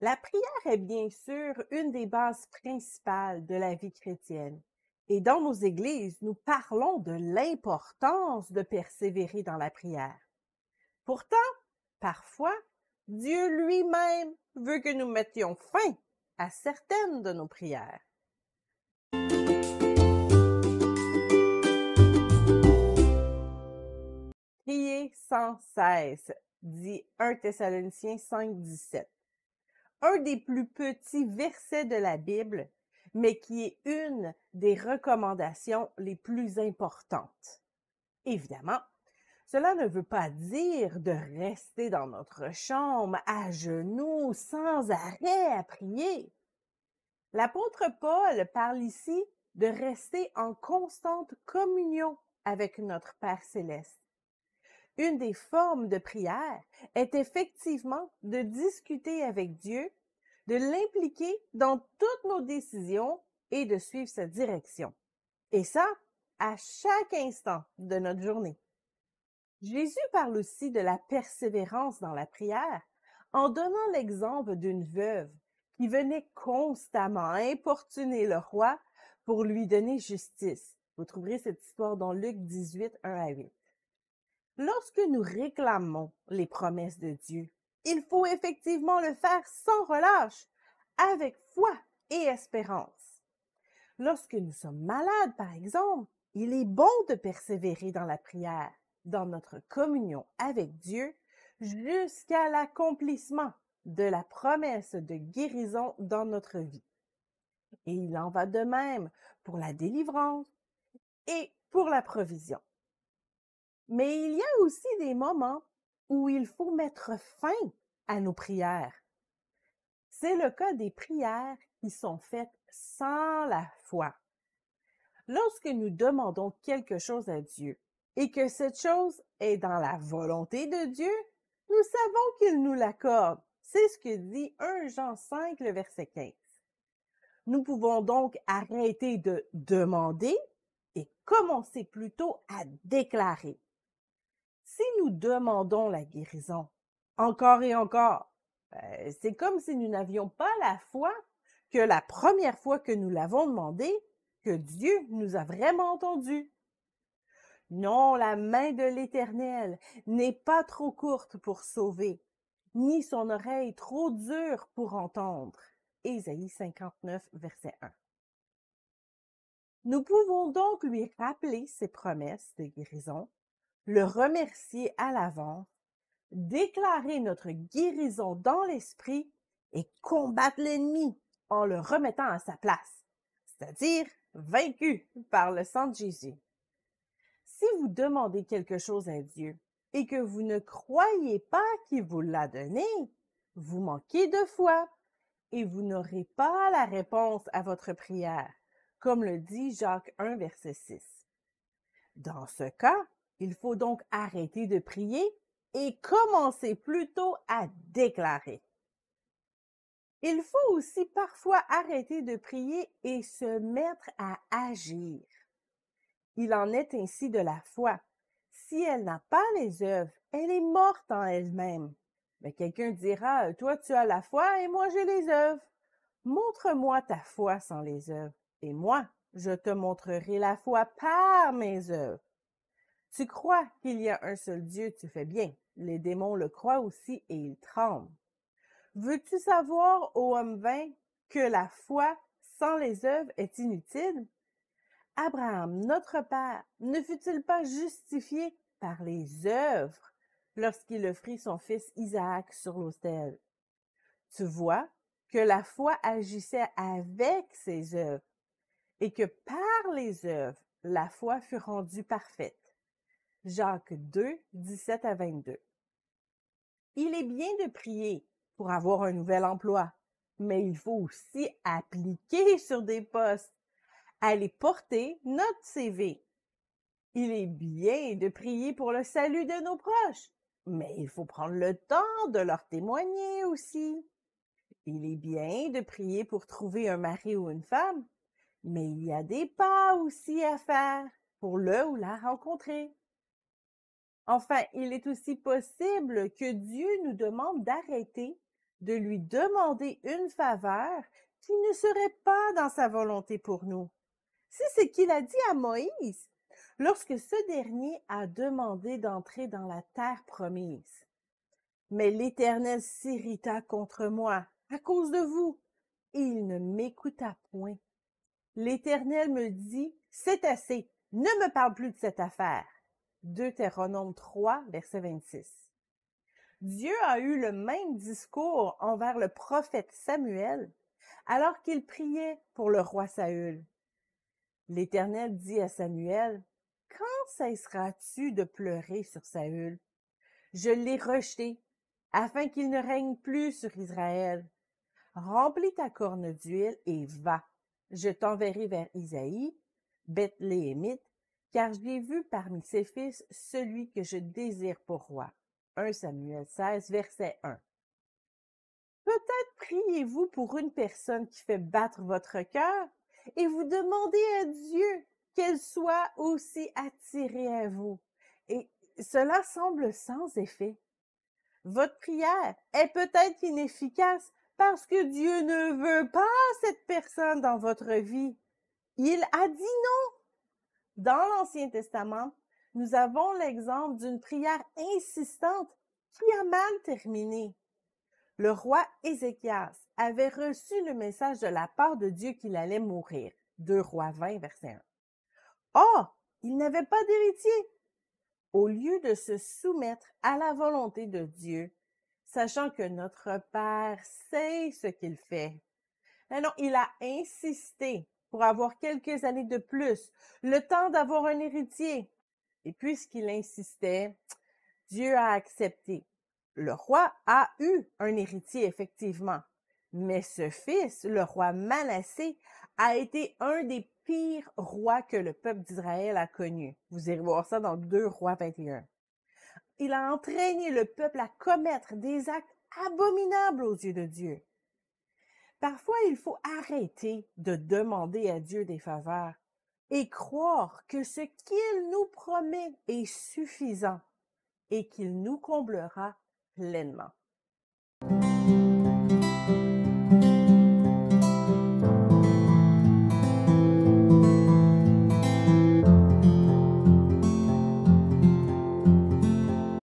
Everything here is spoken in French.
La prière est bien sûr une des bases principales de la vie chrétienne. Et dans nos églises, nous parlons de l'importance de persévérer dans la prière. Pourtant, parfois, Dieu lui-même veut que nous mettions fin à certaines de nos prières. Priez sans cesse, dit 1 Thessaloniciens 5,17. Un des plus petits versets de la Bible, mais qui est une des recommandations les plus importantes. Évidemment, cela ne veut pas dire de rester dans notre chambre à genoux sans arrêt à prier. L'apôtre Paul parle ici de rester en constante communion avec notre Père céleste. Une des formes de prière est effectivement de discuter avec Dieu, de l'impliquer dans toutes nos décisions et de suivre sa direction. Et ça, à chaque instant de notre journée. Jésus parle aussi de la persévérance dans la prière en donnant l'exemple d'une veuve qui venait constamment importuner le roi pour lui donner justice. Vous trouverez cette histoire dans Luc 18, 1 à 8. Lorsque nous réclamons les promesses de Dieu, il faut effectivement le faire sans relâche, avec foi et espérance. Lorsque nous sommes malades, par exemple, il est bon de persévérer dans la prière, dans notre communion avec Dieu, jusqu'à l'accomplissement de la promesse de guérison dans notre vie. Et il en va de même pour la délivrance et pour la provision. Mais il y a aussi des moments où il faut mettre fin à nos prières. C'est le cas des prières qui sont faites sans la foi. Lorsque nous demandons quelque chose à Dieu et que cette chose est dans la volonté de Dieu, nous savons qu'il nous l'accorde. C'est ce que dit 1 Jean 5, le verset 15. Nous pouvons donc arrêter de demander et commencer plutôt à déclarer. Si nous demandons la guérison encore et encore, c'est comme si nous n'avions pas la foi que la première fois que nous l'avons demandé, que Dieu nous a vraiment entendus. Non, la main de l'Éternel n'est pas trop courte pour sauver, ni son oreille trop dure pour entendre. Ésaïe 59, verset 1. Nous pouvons donc lui rappeler ses promesses de guérison, le remercier à l'avance, déclarer notre guérison dans l'esprit et combattre l'ennemi en le remettant à sa place, c'est-à-dire vaincu par le sang de Jésus. Si vous demandez quelque chose à Dieu et que vous ne croyez pas qu'il vous l'a donné, vous manquez de foi et vous n'aurez pas la réponse à votre prière, comme le dit Jacques 1, verset 6. Dans ce cas, il faut donc arrêter de prier et commencer plutôt à déclarer. Il faut aussi parfois arrêter de prier et se mettre à agir. Il en est ainsi de la foi. Si elle n'a pas les œuvres, elle est morte en elle-même. Mais quelqu'un dira, toi tu as la foi et moi j'ai les œuvres. Montre-moi ta foi sans les œuvres, et moi je te montrerai la foi par mes œuvres. Tu crois qu'il y a un seul Dieu, tu fais bien. Les démons le croient aussi et ils tremblent. Veux-tu savoir, ô homme vain, que la foi sans les œuvres est inutile? Abraham, notre père, ne fut-il pas justifié par les œuvres lorsqu'il offrit son fils Isaac sur l'autel? Tu vois que la foi agissait avec ses œuvres et que par les œuvres, la foi fut rendue parfaite. Jacques 2, 17 à 22. Il est bien de prier pour avoir un nouvel emploi, mais il faut aussi appliquer sur des postes, aller porter notre CV. Il est bien de prier pour le salut de nos proches, mais il faut prendre le temps de leur témoigner aussi. Il est bien de prier pour trouver un mari ou une femme, mais il y a des pas aussi à faire pour le ou la rencontrer. Enfin, il est aussi possible que Dieu nous demande d'arrêter de lui demander une faveur qui ne serait pas dans sa volonté pour nous. C'est ce qu'il a dit à Moïse lorsque ce dernier a demandé d'entrer dans la terre promise. Mais l'Éternel s'irrita contre moi à cause de vous, et il ne m'écouta point. L'Éternel me dit, c'est assez, ne me parle plus de cette affaire. Deutéronome 3, verset 26. Dieu a eu le même discours envers le prophète Samuel alors qu'il priait pour le roi Saül. L'Éternel dit à Samuel, « Quand cesseras-tu de pleurer sur Saül? Je l'ai rejeté, afin qu'il ne règne plus sur Israël. Remplis ta corne d'huile et va. Je t'enverrai vers Isaïe, Bethléemite, car j'ai vu parmi ses fils celui que je désire pour roi. » 1 Samuel 16, verset 1. Peut-être priez-vous pour une personne qui fait battre votre cœur et vous demandez à Dieu qu'elle soit aussi attirée à vous. Et cela semble sans effet. Votre prière est peut-être inefficace parce que Dieu ne veut pas cette personne dans votre vie. Il a dit non. Dans l'Ancien Testament, nous avons l'exemple d'une prière insistante qui a mal terminé. Le roi Ézéchias avait reçu le message de la part de Dieu qu'il allait mourir. 2 Rois 20, verset 1. Or, il n'avait pas d'héritier. Au lieu de se soumettre à la volonté de Dieu, sachant que notre Père sait ce qu'il fait. Mais non, il a insisté pour avoir quelques années de plus, le temps d'avoir un héritier. Et puisqu'il insistait, Dieu a accepté. Le roi a eu un héritier, effectivement. Mais ce fils, le roi Manassé, a été un des pires rois que le peuple d'Israël a connu. Vous irez voir ça dans 2 Rois 21. Il a entraîné le peuple à commettre des actes abominables aux yeux de Dieu. Parfois, il faut arrêter de demander à Dieu des faveurs et croire que ce qu'il nous promet est suffisant et qu'il nous comblera pleinement.